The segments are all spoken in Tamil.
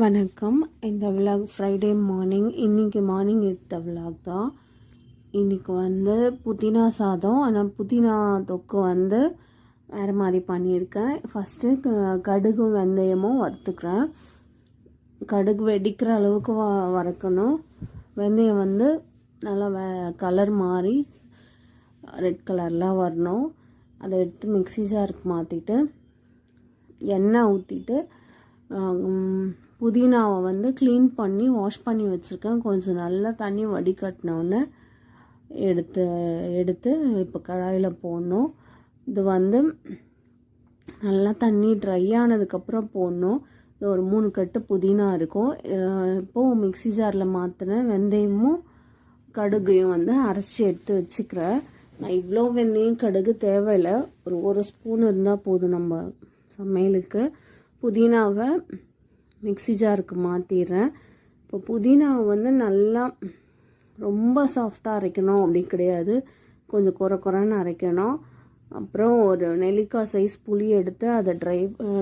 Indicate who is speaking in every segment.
Speaker 1: வணக்கம். இந்த விலாக் ஃப்ரைடே மார்னிங், இன்றைக்கி மார்னிங் எடுத்த விலாக் தான். இன்றைக்கி வந்து புதினா சாதம், ஆனால் புதினா தொக்கு வந்து வேறு மாதிரி பண்ணியிருக்கேன். ஃபஸ்ட்டு கடுகும் வெந்தயமும் வறுத்துக்கிறேன். கடுகு வெடிக்கிற அளவுக்கு வறுக்கணும். வெந்தயம் வந்து நல்லா கலர் மாறி ரெட் கலர்லாம் வரணும். அதை எடுத்து மிக்ஸி ஜாருக்கு மாற்றிட்டு எண்ணெய் ஊற்றிட்டு புதினாவை வந்து க்ளீன் பண்ணி வாஷ் பண்ணி வச்சுருக்கேன். கொஞ்சம் நல்லா தண்ணி வடிகட்டினோடனே எடுத்து இப்போ கடாயில் போடணும். இது வந்து நல்லா தண்ணி ட்ரை ஆனதுக்கப்புறம் போடணும். இது ஒரு 3 கட்டு புதினா இருக்கும். இப்போது மிக்ஸி ஜாரில் மாற்றின வெந்தயமும் கடுகையும் வந்து அரைச்சி எடுத்து வச்சுக்கிறேன். நான் இவ்வளோ வெந்தயம் கடுகு தேவையில்லை, ஒரு ஸ்பூன் இருந்தால் போதும் நம்ம சமையலுக்கு. புதினாவை மிக்ஸி ஜாருக்கு மாற்றிடுறேன். இப்போ புதினாவை வந்து நல்லா ரொம்ப சாஃப்டாக அரைக்கணும் அப்படி கிடையாது, கொஞ்சம் குறைன்னு அரைக்கணும். அப்புறம் ஒரு நெல்லிக்காய் சைஸ் புளி எடுத்து அதை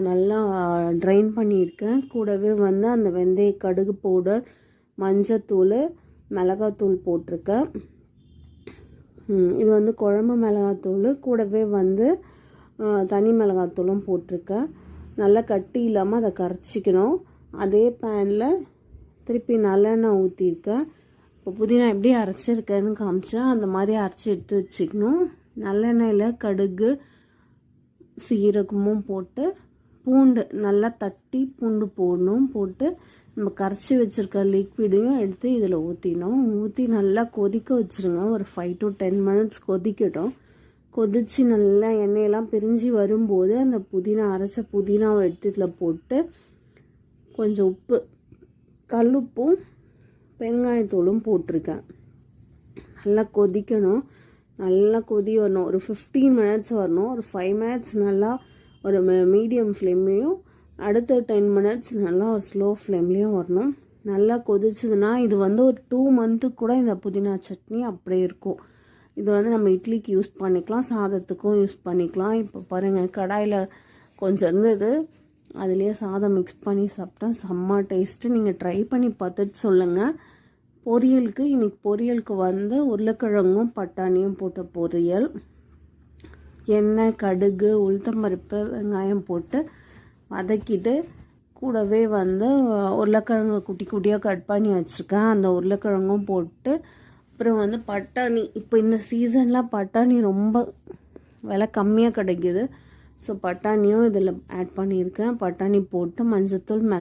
Speaker 1: நல்லா ட்ரைன் பண்ணியிருக்கேன். கூடவே வந்து அந்த வெந்தய கடுகு பவுடர், மஞ்சத்தூள், மிளகாத்தூள் போட்டிருக்கேன். இது வந்து குழம்பு மிளகாத்தூள், கூடவே வந்து தனி மிளகாத்தூளும் போட்டிருக்கேன். நல்லா கட்டி இல்லாமல் அதை கரைச்சிக்கணும். அதே பேனில் திருப்பி நல்லெண்ணெய் ஊற்றிருக்கேன். இப்போ புதினா எப்படி அரைச்சிருக்கேன்னு காமிச்சேன், அந்த மாதிரி அரைச்சி எடுத்து வச்சுக்கணும். நல்லெண்ணெயில் கடுகு சீரகமும் போட்டு பூண்டு நல்லா தட்டி பூண்டு போடணும். போட்டு நம்ம கரைச்சி வச்சுருக்க லிக்விடையும் எடுத்து இதில் ஊற்றி நல்லா கொதிக்க வச்சுருங்க. ஒரு 5 to 10 minutes கொதிக்கட்டும். கொதித்து நல்லா எண்ணெயெல்லாம் பிரிஞ்சு வரும்போது அந்த அரைச்ச புதினாவை எடுத்து இதில் போட்டு கொஞ்சம் உப்பு, கல்லுப்பும் பெருங்காயத்தூளும் போட்டிருக்கேன். நல்லா கொதிக்கணும். நல்லா கொதி வரணும். ஒரு 15 minutes வரணும். ஒரு 5 minutes நல்லா ஒரு மீடியம் ஃப்ளேம்லேயும், அடுத்த 10 minutes நல்லா ஒரு ஸ்லோ ஃப்ளேம்லேயும் வரணும். நல்லா கொதிச்சதுன்னா இது வந்து ஒரு 2 month கூட இந்த புதினா சட்னி அப்படியே இருக்கும். இது வந்து நம்ம இட்லிக்கு யூஸ் பண்ணிக்கலாம், சாதத்துக்கும் யூஸ் பண்ணிக்கலாம். இப்போ பாருங்கள், கடாயில் கொஞ்சம் இருந்தது, அதுலேயே சாதம் மிக்ஸ் பண்ணி சாப்பிட்டா செம்ம டேஸ்ட்டு. நீங்கள் ட்ரை பண்ணி பார்த்துட்டு சொல்லுங்கள். பொரியலுக்கு பொரியலுக்கு வந்து உருளைக்கிழங்கும் பட்டாணியும் போட்ட பொரியல், எண்ணெய், கடுகு, உளுத்தம்பருப்பு, வெங்காயம் போட்டு வதக்கிட்டு, கூடவே வந்து உருளைக்கிழங்கு குட்டி குட்டியாக கட் பண்ணி வச்சுருக்கேன், அந்த உருளைக்கிழங்கும் போட்டு, அப்புறம் வந்து பட்டாணி. இப்போ இந்த சீசனில் பட்டாணி ரொம்ப விலை கம்மியாக கிடைக்கிது. ஸோ பட்டாணியும் இதில் ஆட் பண்ணியிருக்கேன். பட்டாணி போட்டு மஞ்சத்தூள்